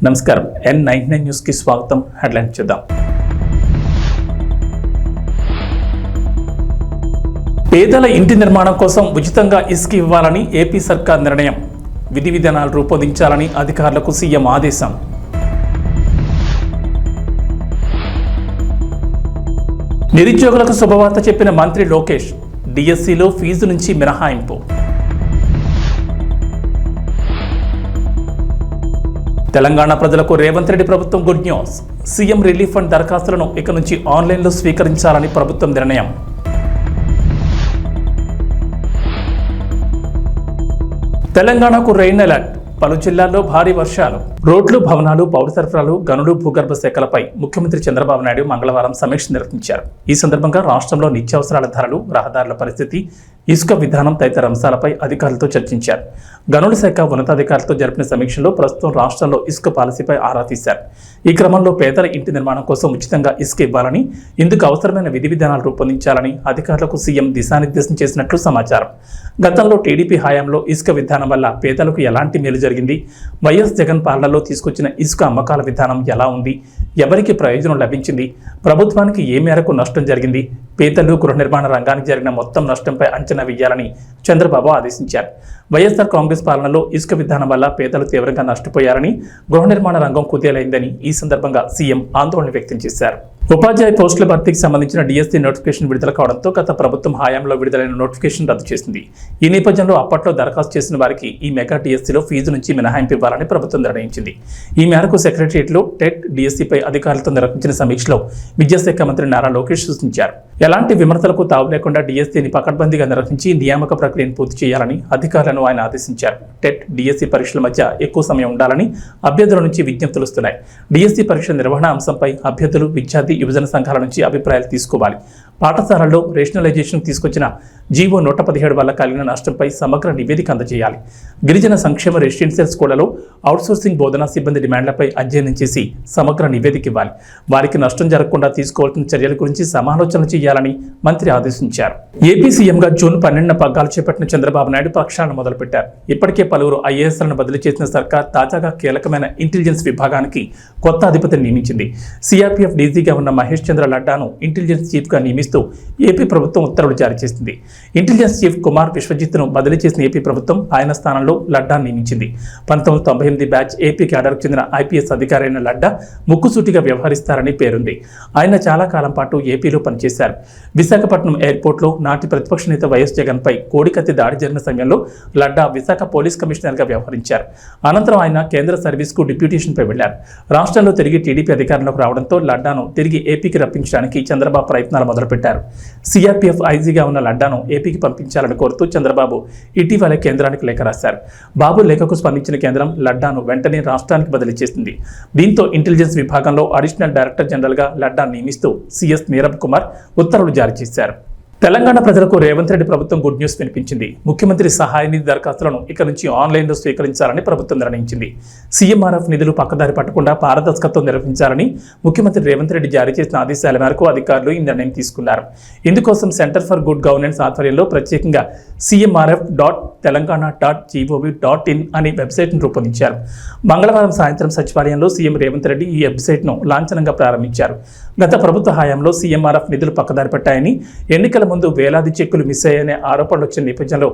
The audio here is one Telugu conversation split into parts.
నమస్కారం N99 న్యూస్ కి స్వాగతం. హెడ్లైన్ చూద్దాం. పేదల ఇంటి నిర్మాణం కోసం ఉచితంగా ఇసుక ఇవ్వాలని ఏపీ సర్కార్ నిర్ణయం. విధి విధానాలు రూపొందించాలని అధికారులకు సీఎం ఆదేశం. నిరుద్యోగులకు శుభవార్త చెప్పిన మంత్రి లోకేష్. డిఎస్సిలో ఫీజు నుంచి మినహాయింపు. తెలంగాణ ప్రజలకు రేవంత్ రెడ్డి ప్రభుత్వం good news. CM relief fund దరఖాస్తులను ఇక నుంచి ఆన్లైన్లో స్వీకరించాలని ప్రభుత్వం నిర్ణయం. తెలంగాణకు రెయిన్ అలర్ట్. పలు జిల్లాల్లో భారీ వర్షాలు. రోడ్లు, భవనాలు, పౌర సరఫరాలు, గనులు, భూగర్భ శాఖలపై ముఖ్యమంత్రి చంద్రబాబు నాయుడు మంగళవారం సమీక్ష నిర్వహించారు. ఈ సందర్భంగా రాష్ట్రంలో నిత్యావసరాల ధరలు, రహదారుల పరిస్థితి, ఇసుక విధానం తదితర అంశాలపై అధికారులతో చర్చించారు. గనుల శాఖ ఉన్నతాధికారులతో జరిపిన సమీక్షలో ప్రస్తుతం రాష్ట్రంలో ఇసుక పాలసీపై ఆరా తీశారు. ఈ క్రమంలో పేదల ఇంటి నిర్మాణం కోసం ఉచితంగా ఇసుక ఇవ్వాలని, ఇందుకు అవసరమైన విధి విధానాలు రూపొందించాలని అధికారులకు సీఎం దిశానిర్దేశం చేసినట్లు సమాచారం. గతంలో టీడీపీ హయాంలో ఇసుక విధానం వల్ల పేదలకు ఎలాంటి మేలు జరిగింది, వైఎస్ జగన్ పాలనలో తీసుకొచ్చిన ఇసుక అమ్మకాల విధానం ఎలా ఉంది, ఎవరికి ప్రయోజనం లభించింది, ప్రభుత్వానికి ఏ మేరకు నష్టం జరిగింది, పేదలు, గృహ నిర్మాణ రంగానికి జరిగిన మొత్తం నష్టంపై అంచనా వేయాలని చంద్రబాబు ఆదేశించారు. వైఎస్ఆర్ కాంగ్రెస్ పాలనలో ఇసుక విధానం వల్ల పేదలు తీవ్రంగా నష్టపోయారని, గృహ నిర్మాణ రంగం కుదేలైందని ఈ సందర్భంగా సీఎం ఆందోళన వ్యక్తం చేశారు. ఉపాధ్యాయ పోస్టుల భర్తీకి సంబంధించిన డిఎస్సీ నోటిఫికేషన్ విడుదల కావడంతో గత ప్రభుత్వం హయాంలో విడుదలైన నోటిఫికేషన్ రద్దు చేసింది. ఈ నేపథ్యంలో అప్పట్లో దరఖాస్తు చేసిన వారికి ఈ మెగా డిఎస్సీలో ఫీజు నుంచి మినహాయింపు ఇవ్వాలని ప్రభుత్వం నిర్ణయించింది. ఈ మేరకు సెక్రటరియట్లో టెట్ డిఎస్సీపై అధికారులతో నిర్వహించిన సమీక్షలో విద్యాశాఖ మంత్రి నారా లోకేష్ సూచించారు. ఎలాంటి విమర్శలకు తావు లేకుండా డిఎస్సీని పకడ్బందీగా నిర్వహించి నియామక ప్రక్రియను పూర్తి చేయాలని అధికారులను ఆయన ఆదేశించారు. టెట్, డిఎస్సీ పరీక్షల మధ్య ఎక్కువ సమయం ఉండాలని అభ్యర్థుల నుంచి విజ్ఞప్తులు వస్తున్నాయి. డిఎస్సీ పరీక్షల నిర్వహణ అంశంపై అభ్యర్థులు, విద్యార్థి, యువజన సంఘాల నుంచి అభిప్రాయాలు తీసుకోవాలి. పాఠశాలల్లో రేషనలైజేషన్ తీసుకొచ్చిన జీవో 117 వల్ల కలిగిన నష్టంపై సమగ్ర నివేదిక అందజేయాలి. గిరిజన సంక్షేమ రెసిడెన్షియల్ స్కూళ్లలో అవుట్సోర్సింగ్ బోధనా సిబ్బంది డిమాండ్లపై అధ్యయనం చేసి సమగ్ర నివేదిక ఇవ్వాలి. వారికి నష్టం జరగకుండా తీసుకోవాల్సిన చర్యల గురించి సమాలోచన చేయాలని మంత్రి ఆదేశించారు. ఏపీ సీఎంగా జూన్ 12న పగ్గాలు చేపట్టిన చంద్రబాబు నాయుడు ప్రక్షాళన మొదలుపెట్టారు. ఇప్పటికే పలువురు ఐఏఎస్లను బదిలీ చేసిన సర్కార్ తాజాగా కీలకమైన ఇంటెలిజెన్స్ విభాగానికి కొత్త అధిపతిని నియమించింది. సిఆర్పీఎఫ్ డీజీగా ఉన్న మహేష్ చంద్ర లడ్డాను ఇంటెలిజెన్స్ చీఫ్గా నియమిస్తూ ఏపీ ప్రభుత్వం ఉత్తర్వులు జారీ చేసింది. ఇంటెలిజెన్స్ చీఫ్ కుమార్ విశ్వజిత్ను బదిలీ చేసిన ఏపీ ప్రభుత్వం ఆయన స్థానంలో లడ్డాను నియమించింది. 1998 బ్యాచ్ ఏపీ క్యాడర్కు చెందిన ఐపీఎస్ అధికారి అయిన లడ్డా ముక్కుసూటిగా వ్యవహరిస్తారని పేరుంది. ఆయన చాలా కాలం పాటు ఏపీలో పనిచేశారు. విశాఖపట్నం ఎయిర్పోర్ట్లో నాటి ప్రతిపక్ష నేత వైఎస్ జగన్పై కోడికత్తి దాడి జరిగిన సమయంలో లడ్డా విశాఖ పోలీస్ కమిషనర్గా వ్యవహరించారు. అనంతరం ఆయన కేంద్ర సర్వీస్కు డిప్యూటేషన్పై వెళ్లారు. రాష్ట్రంలో తిరిగి టీడీపీ అధికారంలోకి రావడంతో లడ్డాను తిరిగి ఏపీకి రప్పించడానికి చంద్రబాబు ప్రయత్నాలు మొదలుపెట్టారు. సిఆర్పీఎఫ్ ఐజీగా ఉన్న లడ్డాను ఏపీకి పంపించాలని కోరుతూ చంద్రబాబు ఇటీవలే కేంద్రానికి లేఖ రాశారు. బాబు లేఖకు స్పందించిన కేంద్రం లడ్డాను వెంటనే రాష్ట్రానికి బదిలీ చేసింది. దీంతో ఇంటెలిజెన్స్ విభాగంలో అడిషనల్ డైరెక్టర్ జనరల్గా లడ్డాను నియమిస్తూ సిఎస్ నీరబ్ కుమార్ ఉత్తర్వులు జారీ చేశారు. తెలంగాణ ప్రజలకు రేవంత్ రెడ్డి ప్రభుత్వం గుడ్ న్యూస్ వినిపించింది. ముఖ్యమంత్రి సహాయ నిధి దరఖాస్తులను ఇక నుంచి ఆన్లైన్లో స్వీకరించాలని ప్రభుత్వం నిర్ణయించింది. సీఎంఆర్ఎఫ్ నిధులు పక్కదారి పట్టకుండా పారదర్శకతతో నిర్వహించాలని ముఖ్యమంత్రి రేవంత్ రెడ్డి జారీ చేసిన ఆదేశాల మేరకు అధికారులు ఈ నిర్ణయం తీసుకున్నారు. ఇందుకోసం సెంటర్ ఫర్ గుడ్ గవర్నెన్స్ ఆధ్వర్యంలో ప్రత్యేకంగా cmrf.telangana.gov.in అనే వెబ్సైట్ను రూపొందించారు. మంగళవారం సాయంత్రం సచివాలయంలో సీఎం రేవంత్ రెడ్డి ఈ వెబ్సైట్ను లాంఛనంగా ప్రారంభించారు. గత ప్రభుత్వ హయాంలో సీఎంఆర్ఎఫ్ నిధులు పక్కదారి పట్టాయని, ఎన్నికల ముందు వేలాది చెక్కులు మిస్ అయ్యాయనే ఆరోపణలు వచ్చిన నేపథ్యంలో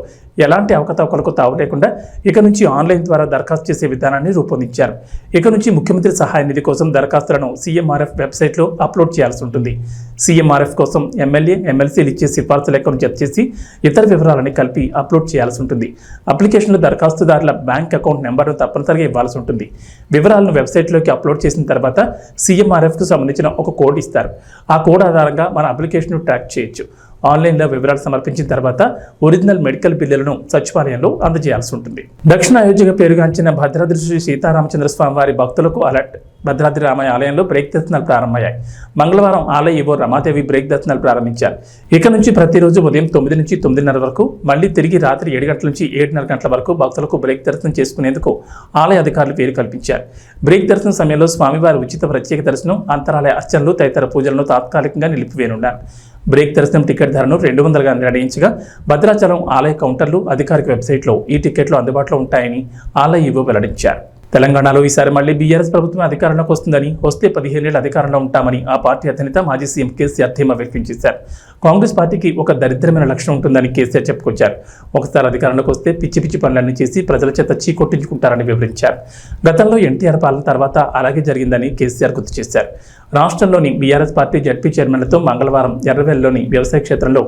ఎలాంటి అవకతవకలకు తావు లేకుండా ఇక నుంచి ఆన్లైన్ ద్వారా దరఖాస్తు చేసే విధానాన్ని రూపొందించారు. ఇక నుంచి ముఖ్యమంత్రి సహాయ నిధి కోసం దరఖాస్తులను సీఎంఆర్ఎఫ్ వెబ్సైట్లో అప్లోడ్ చేయాల్సి ఉంటుంది. సీఎంఆర్ఎఫ్ కోసం ఎమ్మెల్యే, ఎమ్మెల్సీలు ఇచ్చే సిఫార్సు లెక్కను జత చేసి ఇతర వివరాలని కలిపి అప్లోడ్ చేయాల్సి ఉంటుంది. అప్లికేషన్లో దరఖాస్తుదారుల బ్యాంక్ అకౌంట్ నెంబర్ను తప్పనిసరిగా ఇవ్వాల్సి ఉంటుంది. వివరాలను వెబ్సైట్లోకి అప్లోడ్ చేసిన తర్వాత సీఎంఆర్ఎఫ్కు సంబంధించిన ఒక కోడ్ ఇస్తారు. ఆ కోడ్ ఆధారంగా మన అప్లికేషన్ ట్రాక్ చేయొచ్చు. ఆన్లైన్లో వివరాలు సమర్పించిన తర్వాత ఒరిజినల్ మెడికల్ బిల్లులను సచివాలయంలో అందజేయాల్సి ఉంటుంది. దక్షిణ అయోధ్యగా పేరుగాంచిన భద్రాద్రి శ్రీ సీతారామచంద్ర స్వామి వారి భక్తులకు అలర్ట్. భద్రాద్రి రామయ్య ఆలయంలో బ్రేక్ దర్శనాలు ప్రారంభమయ్యాయి. మంగళవారం ఆలయ ఈవో రమాదేవి బ్రేక్ దర్శనాలు ప్రారంభించారు. ఇక నుంచి ప్రతిరోజు ఉదయం 9 నుంచి 9:30 వరకు, మళ్లీ తిరిగి రాత్రి 7 గంటల నుంచి 7:30 గంటల వరకు భక్తులకు బ్రేక్ దర్శనం చేసుకునేందుకు ఆలయ అధికారులు పేరు కల్పించారు. బ్రేక్ దర్శనం సమయంలో స్వామివారి ఉచిత ప్రత్యేక దర్శనం, అంతరాలయ అర్చనలు తదితర పూజలను తాత్కాలికంగా నిలిపివేయనున్నారు. బ్రేక్ దర్శనం టికెట్ ధరను 200గా నిర్ణయించగా భద్రాచలం ఆలయ కౌంటర్లు, అధికారిక వెబ్సైట్లో ఈ టికెట్లు అందుబాటులో ఉంటాయని ఆలయ ఈవో వెల్లడించారు. తెలంగాణలో ఈసారి మళ్లీ బీఆర్ఎస్ ప్రభుత్వం అధికారంలోకి వస్తుందని, వస్తే 15 ఏళ్ల అధికారంలో ఉంటామని ఆ పార్టీ అధినేత మాజీ సీఎం కేసీఆర్ ధీమా వ్యక్తం చేశారు. కాంగ్రెస్ పార్టీకి ఒక దరిద్రమైన లక్షణం ఉంటుందని కేసీఆర్ చెప్పుకొచ్చారు. ఒకసారి అధికారంలోకి వస్తే పిచ్చి పిచ్చి పనులన్నీ చేసి ప్రజల చేత చీకొట్టించుకుంటారని వివరించారు. గతంలో ఎన్టీఆర్ పాలన తర్వాత అలాగే జరిగిందని కేసీఆర్ గుర్తు చేశారు. రాష్ట్రంలోని బీఆర్ఎస్ పార్టీ జడ్పీ చైర్మన్లతో మంగళవారం ఎర్రవెల్లిలోని వ్యవసాయ క్షేత్రంలో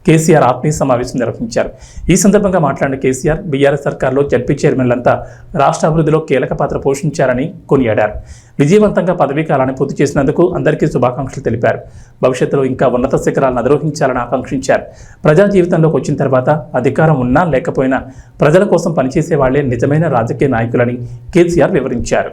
కేసీఆర్ ఆత్మీయ సమావేశం నిర్వహించారు. ఈ సందర్భంగా మాట్లాడిన కేసీఆర్ బీఆర్ఎస్ సర్కార్లో జడ్పీ చైర్మన్లంతా రాష్ట్ర అభివృద్ధిలో కీలక పాత్ర పోషించారని కొనియాడారు. విజయవంతంగా పదవీ కాలాన్ని పూర్తి చేసినందుకు అందరికీ శుభాకాంక్షలు తెలిపారు. భవిష్యత్తులో ఇంకా ఉన్నత శిఖరాలను అధిరోహించాలని ఆకాంక్షించారు. ప్రజా జీవితంలోకి వచ్చిన తర్వాత అధికారం ఉన్నా లేకపోయినా ప్రజల కోసం పనిచేసే వాళ్లే నిజమైన రాజకీయ నాయకులని కేసీఆర్ వివరించారు.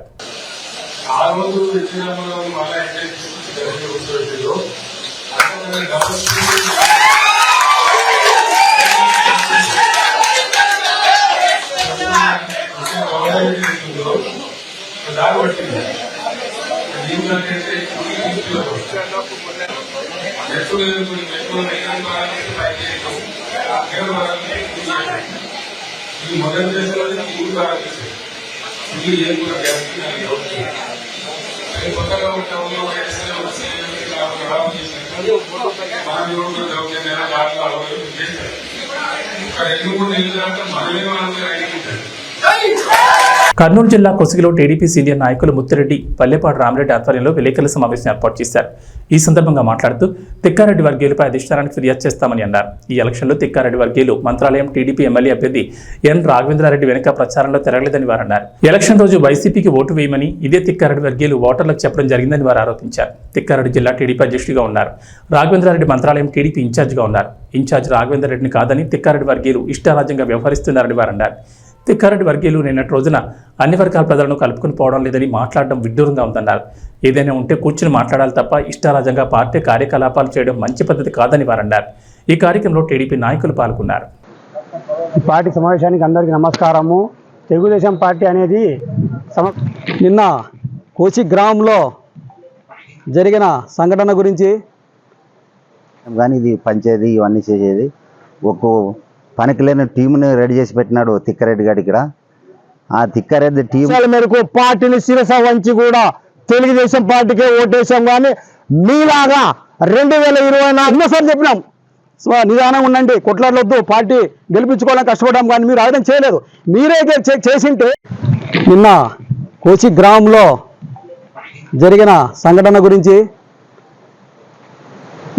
కర్నూలు జిల్లా కొసిగిలో టీడీపీ సీనియర్ నాయకులు ముత్తిరెడ్డి, పల్లెపాడు రామిరెడ్డి ఆధ్వర్యంలో విలేకరుల సమావేశం ఏర్పాటు చేశారు. ఈ సందర్భంగా మాట్లాడుతూ తిక్కారెడ్డి వర్గీయులపై అధిష్టానానికి ఫిర్యాదు చేస్తామని అన్నారు. ఈ ఎలక్షన్లో తిక్కారెడ్డి వర్గీయులు మంత్రాలయం టీడీపీ ఎమ్మెల్యే అభ్యర్థి ఎన్ రాఘవేంద్రారెడ్డి వెనుక ప్రచారంలో తిరగలేదని వారు అన్నారు. ఎలక్షన్ రోజు వైసీపీకి ఓటు వేయమని ఇదే తిక్కారెడ్డి వర్గీయులు ఓటర్లకు చెప్పడం జరిగిందని వారు ఆరోపించారు. తిక్కారెడ్డి జిల్లా టీడీపీ అధ్యక్షుడిగా ఉన్నారు. రాఘవేంద్రారెడ్డి మంత్రాలయం టీడీపీ ఇన్ఛార్జిగా ఉన్నారు. ఇన్ఛార్జ్ రాఘవేంద్రారెడ్డిని కాదని తిక్కారెడ్డి వర్గీయులు ఇష్టారాజ్యంగా వ్యవహరిస్తున్నారని వారు అన్నారు. తిక్కారెడ్డి వర్గీయులు నిన్నటి రోజున అన్ని వర్గాల ప్రజలను కలుపుకుని పోవడం లేదని మాట్లాడడం విడ్డూరంగా ఉందన్నారు. ఏదైనా ఉంటే కూర్చుని మాట్లాడాలి తప్ప ఇష్టారాజ్యంగా పార్టీ కార్యకలాపాలు చేయడం మంచి పద్ధతి కాదని వారు అన్నారు. ఈ కార్యక్రమంలో టీడీపీ నాయకులు పాల్గొన్నారు. ఈ పార్టీ సమావేశానికి అందరికీ నమస్కారము. తెలుగుదేశం పార్టీ అనేది నిన్న కోచి గ్రామంలో జరిగిన సంఘటన గురించి కానీ ఇది పంచేది ఇవన్నీ చేసేది ఒక్కో పనికి లేని టీంని రెడీ చేసి పెట్టినాడు తిక్కారెడ్డి గారి. ఇక్కడ ఆ తిక్కారెడ్డి టీం మేరకు పార్టీని శిరస వంచి కూడా తెలుగుదేశం పార్టీకే ఓటేసాం. కానీ మీలాగా 2024 సార్లు చెప్పినాం నిదానంగా ఉండండి, కొట్లాడలొద్దు, పార్టీ గెలిపించుకోవాలని కష్టపడ్డాం. కానీ మీరు ఆయుధం చేయలేదు. మీరే చేసింటే నిన్న కోచి గ్రామంలో జరిగిన సంఘటన గురించి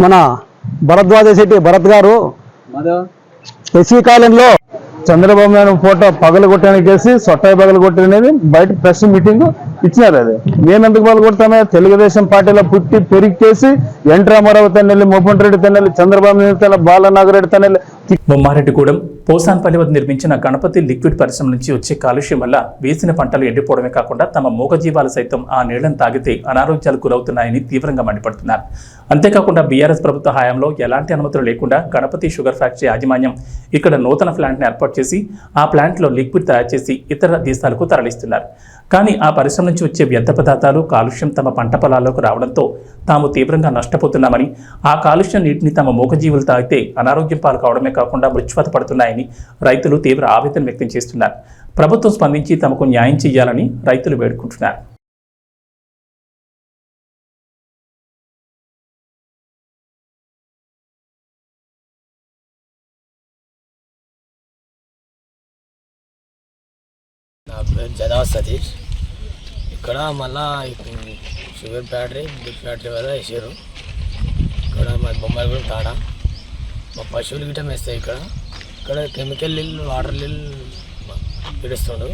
మన భరద్వాజ శెట్టి భరత్ గారు ఎస్సీ కాలంలో చంద్రబాబు నాయుడు ఫోటో పగలగొట్టడానికి చేసి సొట్టాయి పగలగొట్టనేది బయట ప్రెస్ మీటింగ్ ఇచ్చినారు. అది మేము ఎందుకు పగలగొడతామే? తెలుగుదేశం పార్టీలో పుట్టి పెరిగేసి ఎన్ రామారావు తన్నెల్లి, మోపన్ రెడ్డి తన్నెల్లి, చంద్రబాబు నాయుడు బాలనాగరెడ్డి తన్నెల్లి, బొమ్మారెడ్డిగూడెం పోసాన్పల్లి వద్ద నిర్మించిన గణపతి లిక్విడ్ పరిశ్రమ నుంచి వచ్చే కాలుష్యం వల్ల వేసిన పంటలు ఎండిపోవడమే కాకుండా తమ మూగజీవాలు సైతం ఆ నీళ్లను తాగితే అనారోగ్యాలకు గురవుతున్నాయని తీవ్రంగా మండిపడుతున్నారు. అంతేకాకుండా బీఆర్ఎస్ ప్రభుత్వ హయాంలో ఎలాంటి అనుమతులు లేకుండా గణపతి షుగర్ ఫ్యాక్టరీ యాజమాన్యం ఇక్కడ నూతన ప్లాంట్ను ఏర్పాటు చేసి ఆ ప్లాంట్లో లిక్విడ్ తయారు చేసి ఇతర దేశాలకు తరలిస్తున్నారు. కానీ ఆ పరిశ్రమ నుంచి వచ్చే వ్యర్థ పదార్థాలు కాలుష్యం తమ పంట పొలాల్లోకి రావడంతో తాము తీవ్రంగా నష్టపోతున్నామని, ఆ కాలుష్యం నీటిని తమ మూగజీవులు తాగితే అనారోగ్యం పాలు కావడమే కాకుండా మృత్యువాత పడుతున్నాయని రైతులు తీవ్ర ఆవేదన వ్యక్తం చేస్తున్నారు. ప్రభుత్వం స్పందించి తమకు న్యాయం చేయాలని రైతులు వేడుకుంటున్నారు. నా పేరు జదా సతీష్. ఇక్కడ మళ్ళా షుగర్ ఫ్యాక్టరీ, బిగ్ ఫ్యాక్టరీ వల్ల వేసారు. ఇక్కడ మా బొమ్మాయి కూడా తాడా మా పశువులు గిట్ట వేస్తాయి. ఇక్కడ కెమికల్ నీళ్ళు, వాటర్ నీళ్ళు పిడుస్తుండు.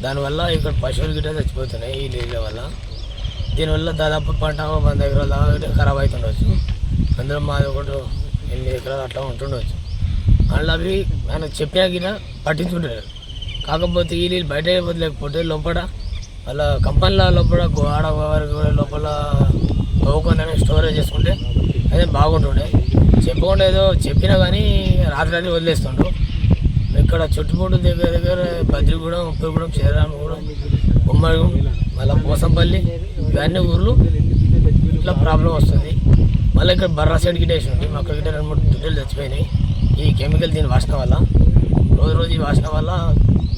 దానివల్ల ఇక్కడ పశువులు గిట్ట చచ్చిపోతున్నాయి ఈ నీళ్ళ వల్ల. దీనివల్ల దాదాపు పంట 100 ఎకరాల దాకా ఖరాబ్ అవుతుండవచ్చు. అందులో మాది ఒకటి 8 ఎకరాలు అట్లా ఉంటుండవచ్చు. అందులో అవి ఆయన చెప్పినా గిన పట్టించుకుంటారు. కాకపోతే ఈ నీళ్ళు బయట లేకపోతే లోపల వాళ్ళ కంపెనీల లోపల ఆడ లోపల తవ్వుకొని స్టోరేజ్ చేసుకుంటే అదే బాగుంటుండే. చెప్పకుండా ఏదో చెప్పినా కానీ రాత్రి వదిలేస్తుండ్రు. ఇక్కడ చుట్టుముట్టు దగ్గర బద్రిగూడెం, ఉప్పగూడెం, శ్రీరామగూడెం, బొమ్మగూడెం, మళ్ళీ పోసంపల్లి ఇవన్నీ ఊర్లు ఇట్లా ప్రాబ్లం వస్తుంది. మళ్ళీ ఇక్కడ బర్రా సైడ్ గిట్ట వేసి ఉంది. అక్కడ గిట్ట 2-3 గిట్టలు చచ్చిపోయినాయి ఈ కెమికల్ దీని వాసన వల్ల. రోజు ఈ వాసన వల్ల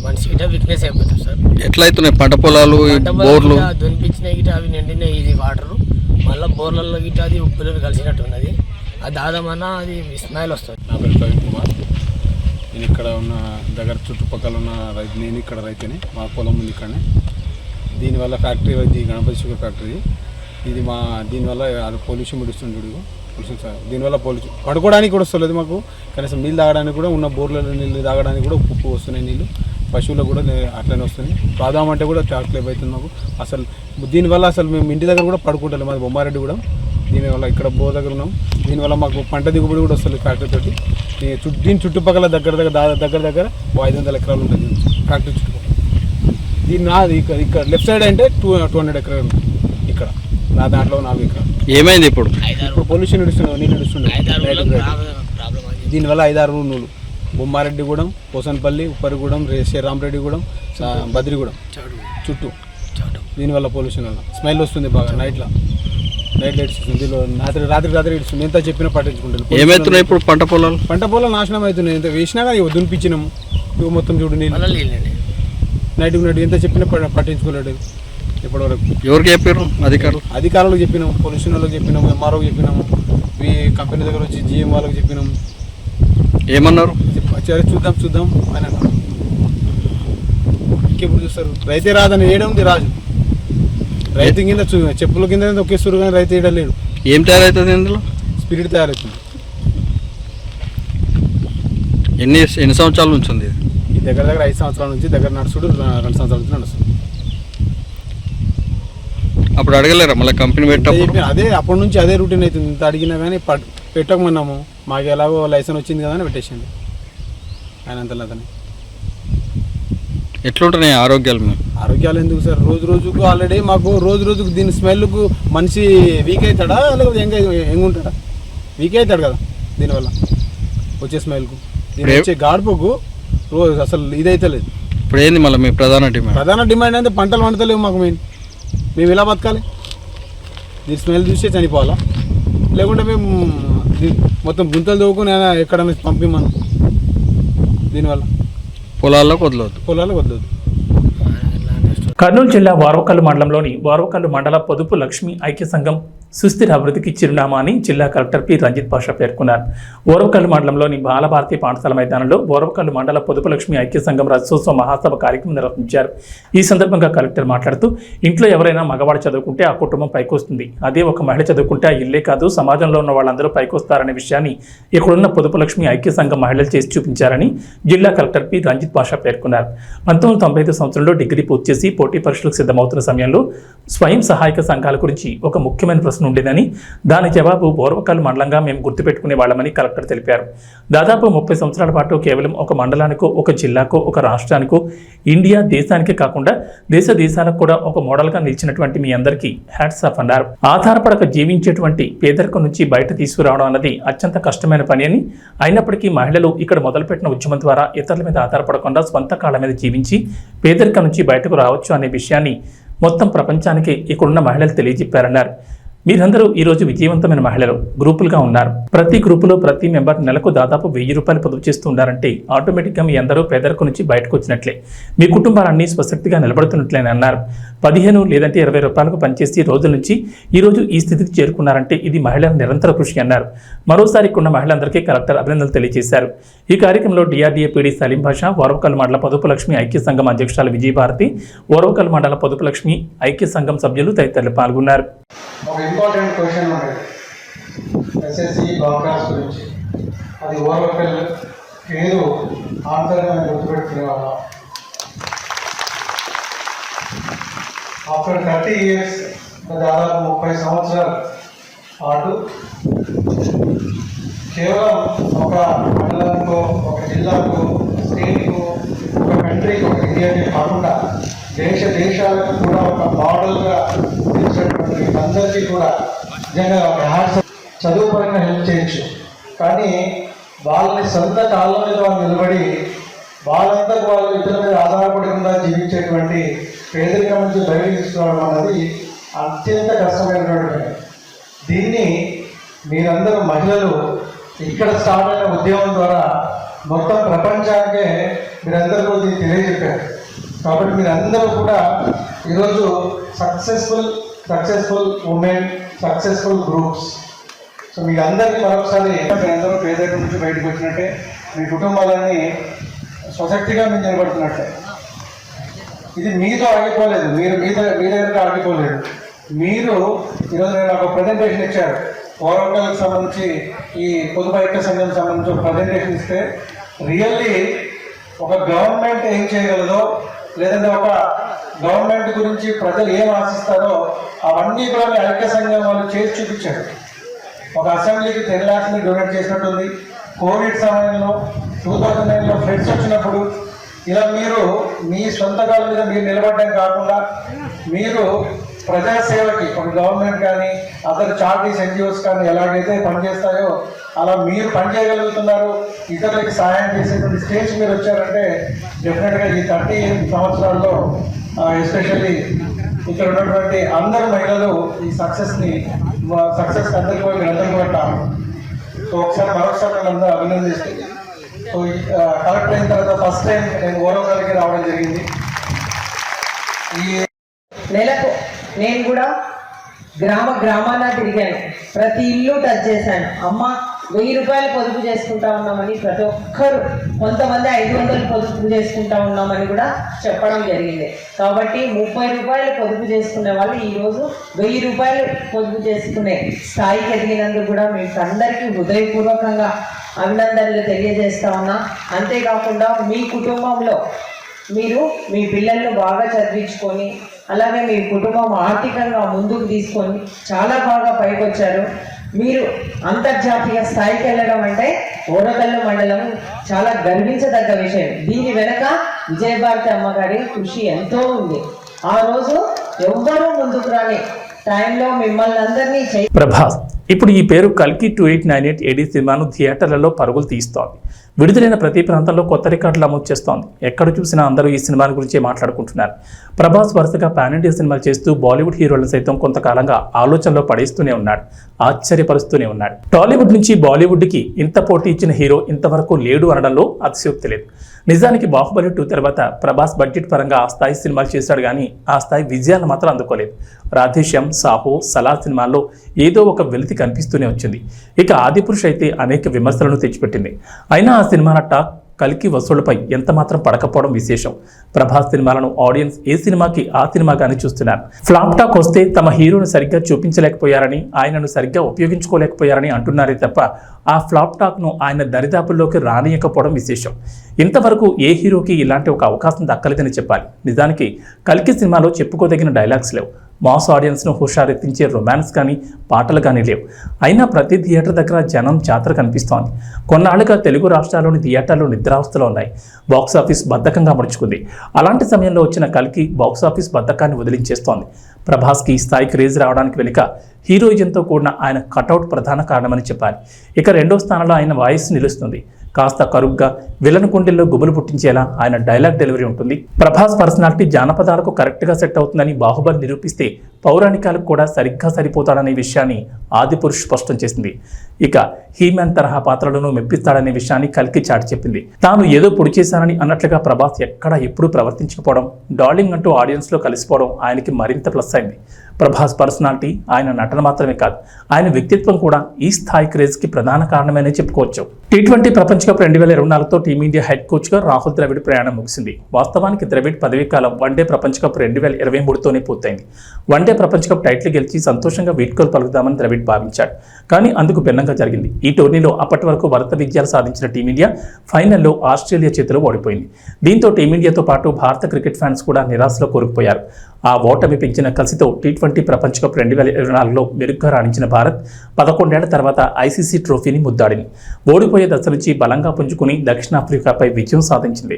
మనిషి గిట్ట వీక్నెస్ అయిపోతుంది సార్. ఎట్లయితున్నాయి పంట పొలాలు, బోర్లు దునిపించిన గిట్ట అవి నిండినాయి, ఇది వాటరు మళ్ళీ బోర్లలో గిట్ట అది ఉప్పులు కలిసినట్టు ఉన్నది. అది దాదామన్నా అది స్మైల్ వస్తుంది. నా పేరు ప్రవీణ్ కుమార్. నేను ఇక్కడ ఉన్న దగ్గర చుట్టుపక్కల ఉన్న రైతు, నేను ఇక్కడ రైతుని, మా పొలం ఉంది ఇక్కడనే. దీనివల్ల ఫ్యాక్టరీ ఇది గణపతి షుగర్ ఫ్యాక్టరీ. ఇది మా దీనివల్ల పొల్యూషన్ విడుస్తుంది. పొల్యూషన్ సార్, దీనివల్ల పొల్యూషన్ పడుకోవడానికి కూడా వస్తలేదు మాకు. కనీసం నీళ్ళు తాగడానికి కూడా, ఉన్న బోర్లలో నీళ్ళు తాగడానికి కూడా ఉప్పు వస్తున్నాయి నీళ్ళు. పశువులకు కూడా అట్లనే వస్తుంది. తాదామంటే కూడా చాక్లేప్ అవుతుంది మాకు. అసలు దీనివల్ల అసలు మేము ఇంటి దగ్గర కూడా పడుకుంటాం. మాది బొమ్మారెడ్డి కూడా. దీనివల్ల ఇక్కడ బోర్ దగ్గర ఉన్నాం. దీనివల్ల మాకు పంట దిగుబడి కూడా వస్తుంది ఫ్యాక్టరీ తోటి. దీని చుట్టుపక్కల దగ్గర 500 ఎకరాలు ఉంటుంది ఫ్యాక్టరీ చుట్టుపక్కల. దీని నాది ఇక్కడ లెఫ్ట్ సైడ్ అంటే 200 ఎకరాలు ఉంటుంది. ఇక్కడ నా దాంట్లో 4 ఎకరాలు. ఏమైంది ఇప్పుడు? పొల్యూషన్ ఇస్తున్నాం, నీళ్ళు ఇస్తున్నాం. దీనివల్ల 5-6 ఊళ్ళు, బొమ్మారెడ్డిగూడెం, పోసన్పల్లి, ఉప్పరిగూడెం, శ్రీరామరెడ్డిగూడెం, బద్రిగూడెం చుట్టూ. దీనివల్ల పొల్యూషన్ వల్ల స్మెల్ వస్తుంది బాగా. నైట్ లైట్స్ ఇస్తుంది. దీనిలో రాత్రి ఇస్తుంది. ఎంత చెప్పినా పట్టించుకుంటారు. ఏమవుతున్నాయి ఇప్పుడు పంట పొలాలు నాశనం అవుతున్నాయి. ఎంత వేసినా కానీ దునిపించినాము. మొత్తం చూడు నీళ్ళు. నైట్ ఎంత చెప్పినా పట్టించుకోలేడు ఇప్పటివరకు. ఎవరికి చెప్పారు? అధికారులకు చెప్పినాము, పొల్యూషన్ వాళ్ళకి చెప్పినాము, ఎంఆర్ఓకి చెప్పినాము, కంపెనీ దగ్గర వచ్చి జిఎం వాళ్ళకి చెప్పినాము. ఏమన్నారు? సరే చూద్దాం అని అన్నారు. ఇంకెప్పుడు చూస్తారు? రైతే రాదని వేయడం ఉంది రాజు. రైతు కింద చెప్పుల కింద ఒకేస్తారు కానీ రైతు వేయడం లేడు. ఏం తయారవుతుంది ఇందులో? స్పిరిట్ తయారవుతుంది. ఎన్ని సంవత్సరాల నుంచి ఉంది? ఈ దగ్గర 5 సంవత్సరాల నుంచి దగ్గర నడుచుడు, 2 సంవత్సరాల నుంచి నడుస్తుంది. అప్పుడు అడగలేరా మళ్ళీ కంపెనీ పెట్టాము? అదే అప్పటి నుంచి అదే రూటీన్ అవుతుంది. ఇంత అడిగినా కానీ పెట్టకమన్నాము. మాకు ఎలాగో లైసెన్స్ వచ్చింది కదా అని పెట్టేసింది ఆయన అంతలాదని. ఎట్లుంటున్నాయి ఆరోగ్యాలు ఎందుకు సార్? రోజుకు ఆల్రెడీ మాకు రోజుకు దీని స్మెల్కు మనిషి వీక్ అవుతాడా లేకపోతే యంగ్ ఉంటాడా? వీక్ అవుతాడు కదా దీనివల్ల వచ్చే స్మెల్కు. దీని వచ్చే గాడుపుకు రోజు అసలు ఇదైతే లేదు. ఇప్పుడు ఏంది మళ్ళీ మీ ప్రధాన డిమాండ్ అంటే పంటలు వండుతలేవు మాకు. మేము ఇలా బతకాలి? దీని స్మెల్ చూసే చనిపోవాలా? లేకుంటే మేము మొత్తం గుంతలు తవ్వుకుని ఎక్కడైనా పంపిమను. దీనివల్ల పొలాల్లోకి వదలవద్దు. కర్నూలు జిల్లా వార్వకల్లు మండలంలోని వార్వకల్లు మండల పొదుపు లక్ష్మి ఐక్య సంఘం సుస్థిర అభివృద్ధికి చిరునామా అని జిల్లా కలెక్టర్ పి రంజిత్ పాషా పేర్కొన్నారు. ఓర్వకల్లు మండలంలోని బాలభారతి పాఠశాల మైదానంలో ఓర్వకల్లు మండల పొదుపు లక్ష్మి ఐక్య సంఘం రజతోత్సవ మహాసభ కార్యక్రమం నిర్వహించారు. ఈ సందర్భంగా కలెక్టర్ మాట్లాడుతూ, ఇంట్లో ఎవరైనా మగవాడు చదువుకుంటే ఆ కుటుంబం పైకొస్తుంది. అదే ఒక మహిళ చదువుకుంటే ఆ ఇల్లే కాదు, సమాజంలో ఉన్న వాళ్ళందరూ పైకొస్తారనే విషయాన్ని ఇక్కడున్న పొదుపు లక్ష్మి ఐక్య సంఘం మహిళలు చేసి చూపించారని జిల్లా కలెక్టర్ పి రంజిత్ పాషా పేర్కొన్నారు. 1995 సంవత్సరంలో డిగ్రీ పూర్తి చేసి పోటీ పరీక్షలకు సిద్ధమవుతున్న సమయంలో స్వయం సహాయక సంఘాల గురించి ఒక ముఖ్యమైన ప్రశ్న ఉండేదని, దాని జవాబు ఓర్వకల్లు మండలంగా మేము గుర్తుపెట్టుకునే వాళ్ళమని కలెక్టర్ తెలిపారు. దాదాపు 30 సంవత్సరాల పాటు కేవలం ఒక మండలానికో, ఒక జిల్లాకో, ఒక రాష్ట్రానికో, ఇండియా దేశానికే కాకుండా దేశాలకు కూడా ఒక మోడల్గా నిలిచినటువంటి మీ అందరికీ హ్యాట్స్ ఆఫ్ అన్నారు. ఆధారపడక జీవించేటువంటి పేదరికం నుంచి బయట తీసుకురావడం అన్నది అత్యంత కష్టమైన పని అని, అయినప్పటికీ మహిళలు ఇక్కడ మొదలుపెట్టిన ఉద్యమం ద్వారా ఇతరుల మీద ఆధారపడకుండా స్వంత కాళ్ళ మీద జీవించి పేదరికం నుంచి బయటకు రావచ్చు అనే విషయాన్ని మొత్తం ప్రపంచానికి ఇక్కడున్న మహిళలు తెలియజెప్పారన్నారు. మీరందరూ ఈరోజు విజయవంతమైన మహిళలు గ్రూపులుగా ఉన్నారు. ప్రతి గ్రూపులో ప్రతి మెంబర్ నెలకు దాదాపు 1000 రూపాయలు పొదుపు చేస్తూ ఉన్నారంటే ఆటోమేటిక్గా మీ అందరూ పేదరికం నుంచి బయటకు వచ్చినట్లే, మీ కుటుంబాలన్నీ స్వశక్తిగా నిలబడుతున్నట్లేని అన్నారు. 15 లేదంటే 20 రూపాయలకు పనిచేసి రోజుల నుంచి ఈరోజు ఈ స్థితికి చేరుకున్నారంటే ఇది మహిళల నిరంతర కృషి అన్నారు. మరోసారి ఉన్న మహిళలందరికీ కలెక్టర్ అభినందనలు తెలియజేశారు. ఈ కార్యక్రమంలో డిఆర్డీఏ పీడీ సలీం భాషా, ఓర్వకల్లు మండల పొదుపు లక్ష్మి ఐక్య సంఘం అధ్యక్షురాలు విజయభారతి, ఓర్వకల్లు మండల పొదుపు లక్ష్మి ఐక్య సంఘం సభ్యులు తదితరులు పాల్గొన్నారు. ఒక ఇంపార్టెంట్ క్వశ్చన్ ఉండేది ఎస్ఎస్సి బ్లాక్స్ గురించి. అది ఓర్వకల్లు పేరు ఆన్సర్ మేము గుర్తుపెట్టుకునే వాళ్ళం. ఆఫ్టర్ 30 years దాదాపు 30 సంవత్సరాల పాటు కేవలం ఒక మండలానికో, ఒక జిల్లాకు, స్టేట్కు, ఒక కంట్రీకి, ఒక ఇండియాకి కాకుండా దేశాలకు కూడా ఒక మోడల్గా నిలిచినటువంటి అందరికీ కూడా నిజంగా హ్యాట్స్. చదువు పరంగా హెల్ప్ చేయొచ్చు, కానీ వాళ్ళని సొంత కాళ్ళ మీద వాళ్ళు నిలబడి వాళ్ళంతా వాళ్ళు ఇతరుల మీద ఆధారపడకుండా జీవించేటువంటి పేదరికం నుంచి బయటకు తీసుకురావడం అన్నది అత్యంత కష్టమైనటువంటి పని. దీన్ని మీరందరూ మహిళలు ఇక్కడ స్టార్ట్ అయిన ఉద్యమం ద్వారా మొత్తం ప్రపంచానికే మీరందరూ కూడా దీన్ని తెలియజెప్పారు. కాబట్టి మీరందరూ కూడా ఈరోజు successful women, successful groups. So మీ అందరికీ మరొకసారి మీరందరూ పేదరికం నుంచి బయటకు వచ్చినట్టే, మీ కుటుంబాలని సొసైటీగా మీరు నిలబడుతున్నట్టే. ఇది మీతో ఆగిపోలేదు, మీరు మీ దగ్గర ఆగిపోలేదు. మీరు ఈరోజు నేను ఒక ప్రజెంటేషన్ ఇచ్చారు, ఓవరాల్కి సంబంధించి ఈ పొదుపు ఐక్య సంఘం సంబంధించి ఒక ప్రజెంటేషన్ ఇస్తే రియల్లీ ఒక గవర్నమెంట్ ఏం చేయగలదో, లేదంటే ఒక గవర్నమెంట్ గురించి ప్రజలు ఏం ఆశిస్తారో అవన్నీ కూడా మీ ఐక్య సంఘం వాళ్ళు చేసి చూపించారు. ఒక అసెంబ్లీకి 10 lakhs డొనేట్ చేసినట్టుంది. కోవిడ్ సమయంలో 2009లో ఫ్లడ్స్ వచ్చినప్పుడు ఇలా మీరు మీ సొంత కాళ్ళ మీద మీరు నిలబడడం కాకుండా మీరు ప్రజాసేవకి ఒక గవర్నమెంట్ కానీ అదర్ చారిటీస్ ఎన్జిఓస్ కానీ ఎలాగైతే పనిచేస్తాయో అలా మీరు పనిచేయగలుగుతున్నారు. ఇతరులకి సహాయం చేసేటువంటి స్టేజ్ మీరు వచ్చారంటే డెఫినెట్గా ఈ 30 సంవత్సరాల్లో ఎస్పెషల్లీ ఇక్కడ ఉన్నటువంటి అందరు మహిళలు ఈ సక్సెస్ అందరికీ మీరందరూ కూడా కారణం. సో ఒకసారి మరొకసారి అందరూ అభినందిస్తూ, సో కలెక్టర్ అయిన తర్వాత ఫస్ట్ టైం నేను ఓరవల్లికి రావడం జరిగింది. ఈ నెలకు నేను కూడా గ్రామాన తిరిగాను, ప్రతి ఇల్లు టచ్ చేశాను. అమ్మ 1000 రూపాయలు పొదుపు చేసుకుంటా ఉన్నామని ప్రతి ఒక్కరు, కొంతమంది 500 పొదుపు చేసుకుంటా ఉన్నామని కూడా చెప్పడం జరిగింది. కాబట్టి 30 రూపాయలు పొదుపు చేసుకునే వాళ్ళు ఈరోజు 1000 రూపాయలు పొదుపు చేసుకునే స్థాయికి ఎదిగినందుకు కూడా మీకు అందరికీ హృదయపూర్వకంగా అభినందనలు తెలియజేస్తా ఉన్నా. అంతేకాకుండా మీ కుటుంబంలో మీరు మీ పిల్లలను బాగా చదివించుకొని, అలాగే మీ కుటుంబం ఆర్థికంగా ముందుకు తీసుకొని చాలా బాగా పైకొచ్చారు. మీరు అంతర్జాతీయ స్థాయికి వెళ్ళడం అంటే ఓరకల్లు మండలం చాలా గర్వించదగ్గ విషయం. దీని వెనక విజయభారతి అమ్మగారి కృషి ఎంతో ఉంది. ఆ రోజు ఎవ్వరూ ముందుకు రాని టైంలో మిమ్మల్ని అందరినీ ప్రభాస్ ఇప్పుడు ఈ పేరు కల్కి 2898 AD సినిమాను థియేటర్లలో పరుగులు తీస్తోంది. విడుదలైన ప్రతి ప్రాంతంలో కొత్త రికార్డులు నమోదు చేస్తోంది. ఎక్కడ చూసినా అందరూ ఈ సినిమాల గురించే మాట్లాడుకుంటున్నారు. ప్రభాస్ వరుసగా పాన్ ఇండియా సినిమాలు చేస్తూ బాలీవుడ్ హీరోలను సైతం కొంతకాలంగా ఆలోచనలో పడేస్తూనే ఉన్నాడు, ఆశ్చర్యపరుస్తూనే ఉన్నాడు. టాలీవుడ్ నుంచి బాలీవుడ్కి ఇంత పోటీ ఇచ్చిన హీరో ఇంతవరకు లేడు అనడంలో అతిశయోక్తి లేదు. నిజానికి బాహుబలి 2 తర్వాత ప్రభాస్ బడ్జెట్ పరంగా ఆ స్థాయి సినిమాలు చేశాడు, కానీ ఆ స్థాయి విజయాలు మాత్రం అందుకోలేదు. రాధేశ్యామ్, సాహో, సలార్ సినిమాల్లో ఏదో ఒక వెలితి కనిపిస్తూనే వచ్చింది. ఇక ఆదిపురుష్ అయితే అనేక విమర్శలను తెచ్చిపెట్టింది. అయినా ఆ సినిమాల టాక్ కల్కి వసూళ్లపై ఎంత మాత్రం పడకపోవడం విశేషం. ప్రభాస్ సినిమాలను ఆడియన్స్ ఏ సినిమాకి ఆ సినిమాగానే చూస్తున్నారు. ఫ్లాప్ టాక్ వస్తే తమ హీరోను సరిగ్గా చూపించలేకపోయారని, ఆయనను సరిగ్గా ఉపయోగించుకోలేకపోయారని అంటున్నారే తప్ప ఆ ఫ్లాప్ టాక్ను ఆయన దరిదాపుల్లోకి రానియకపోవడం విశేషం. ఇంతవరకు ఏ హీరోకి ఇలాంటి ఒక అవకాశం దక్కలేదని చెప్పాలి. నిజానికి కల్కి సినిమాలో చెప్పుకోదగిన డైలాగ్స్ లేవు. మాస్ ఆడియన్స్ను హుషారెత్తించే రొమాన్స్ కానీ పాటలు కానీ లేవు. అయినా ప్రతి థియేటర్ దగ్గర జనం జాతర కనిపిస్తోంది. కొన్నాళ్ళుగా తెలుగు రాష్ట్రాల్లోని థియేటర్లు నిద్రావస్థలో ఉన్నాయి. బాక్సాఫీస్ బద్ధకంగా ముడుచుకుంది. అలాంటి సమయంలో వచ్చిన కల్కి బాక్సాఫీస్ బద్ధకాన్ని వదిలించేస్తోంది. ప్రభాస్కి ఈ స్థాయి క్రేజ్ రావడానికి వెనుక హీరోయిజంతో కూడిన ఆయన కటౌట్ ప్రధాన కారణమని చెప్పాలి. ఇక రెండో స్థానంలో ఆయన వాయిస్ నిలుస్తుంది. కాస్త కరుగ్గా విలన్ కుండెల్లో గుబులు పుట్టించేలా ఆయన డైలాగ్ డెలివరీ ఉంటుంది. ప్రభాస్ పర్సనాలిటీ జానపదాలకు కరెక్ట్గా సెట్ అవుతుందని బాహుబలి నిరూపిస్తే పౌరాణికాలకు కూడా సరిగ్గా సరిపోతాడనే విషయాన్ని ఆదిపురుష్ స్పష్టం చేసింది. ఇక హీమ్యాన్ తరహా పాత్రలను మెప్పిస్తాడనే విషయాన్ని కల్కి చాటి చెప్పింది. తాను ఏదో పొడి చేశానని అన్నట్లుగా ప్రభాస్ ఎక్కడా ఎప్పుడూ ప్రవర్తించకపోవడం, డార్లింగ్ అంటూ ఆడియన్స్లో కలిసిపోవడం ఆయనకి మరింత ప్లస్ అయింది. ప్రభాస్ పర్సనాలిటీ, ఆయన నటన మాత్రమే కాదు, ఆయన వ్యక్తిత్వం కూడా ఈ స్థాయి క్రేజ్కి ప్రధాన కారణమనే చెప్పుకోవచ్చు. T20 ప్రపంచ కప్ 2024తో టీమిండియా హెడ్ కోచ్గా రాహుల్ ద్రవిడ్ ప్రయాణం ముగిసింది. వాస్తవానికి ద్రవిడ్ పదవీ కాలం వన్డే ప్రపంచ కప్ 2023తోనే పూర్తయింది. వన్డే ప్రపంచ కప్ టైటిల్ గెలిచి సంతోషంగా వీడ్కోలు పలుకుదామని ద్రవిడ్ భావించాడు. కానీ అందుకు భిన్నంగా జరిగింది. ఈ టోర్నీలో అప్పటి వరకు వరుస విజయాలు సాధించిన టీమిండియా ఫైనల్లో ఆస్ట్రేలియా చేతిలో ఓడిపోయింది. దీంతో టీమిండియాతో పాటు భారత క్రికెట్ ఫ్యాన్స్ కూడా నిరాశలో కూరుకుపోయారు. ఆ ఓటమి పెంచిన కసితో T20 ప్రపంచ కప్ 2024లో మెరుగ్గా రాణించిన భారత్ 11 ఏళ్ల తర్వాత ఐసీసీ ట్రోఫీని ముద్దాడింది. ఓడిపోయే దశ నుంచి బలంగా పుంజుకుని దక్షిణాఫ్రికాపై విజయం సాధించింది.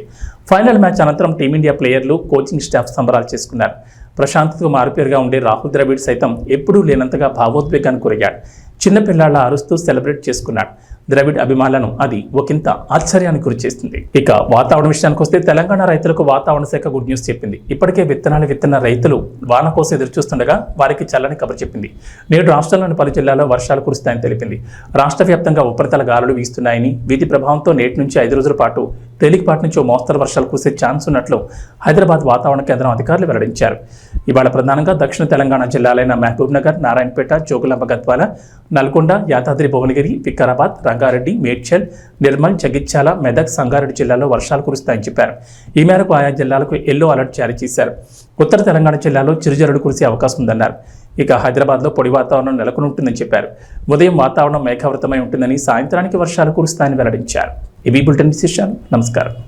ఫైనల్ మ్యాచ్ అనంతరం టీమిండియా ప్లేయర్లు, కోచింగ్ స్టాఫ్ సంబరాలు చేసుకున్నారు. ప్రశాంతతకు మారుపేరుగా ఉండే రాహుల్ ద్రవిడ్ సైతం ఎప్పుడూ లేనంతగా భావోద్వేగానికి గురయ్యాడు. చిన్నపిల్లాళ్ల అరుస్తూ సెలబ్రేట్ చేసుకున్నాడు. ద్రవిడ్ అభిమానులను అది ఒకంత ఆశ్చర్యానికి గురిచేస్తుంది. ఇక వాతావరణ విషయానికి వస్తే తెలంగాణ రైతులకు వాతావరణ శాఖ గుడ్ న్యూస్ చెప్పింది. ఇప్పటికే విత్తనాలు విత్తిన రైతులు వాన కోసం ఎదురుచూస్తుండగా వారికి చల్లని కబురు చెప్పింది. నేడు రాష్ట్రంలోని పలు జిల్లాల్లో వర్షాలు కురుస్తాయని తెలిపింది. రాష్ట్ర వ్యాప్తంగా ఉపరితల గాలులు వీస్తున్నాయని, వీటి ప్రభావంతో నేటి నుంచి 5 రోజుల పాటు తేలికపాటి నుంచి మోస్తరు వర్షాలు కురిసే ఛాన్స్ ఉన్నట్లు హైదరాబాద్ వాతావరణ కేంద్రం అధికారులు వెల్లడించారు. ఇవాళ ప్రధానంగా దక్షిణ తెలంగాణ జిల్లాలైన మహబూబ్నగర్, నారాయణపేట, జోగులాంబ గద్వాల, నల్గొండ, యాదాద్రి భువనగిరి, వికారాబాద్, రంగారెడ్డి, మేడ్చల్, నిర్మల్, జగిత్యాల, మెదక్, సంగారెడ్డి జిల్లాలో వర్షాలు కురుస్తాయని చెప్పారు. ఈ మేరకు ఆయా జిల్లాలకు ఎల్లో అలర్ట్ జారీ చేశారు. ఉత్తర తెలంగాణ జిల్లాలో చిరుజల్లులు కురిసే అవకాశం ఉందన్నారు. ఇక హైదరాబాద్లో పొడి వాతావరణం నెలకొని ఉంటుందని చెప్పారు. ఉదయం వాతావరణం మేఘావృతమై ఉంటుందని, సాయంత్రానికి వర్షాలు కురుస్తాయని వెల్లడించారు. ఇవి బులెటిన్ విశేషాలు. నమస్కారం.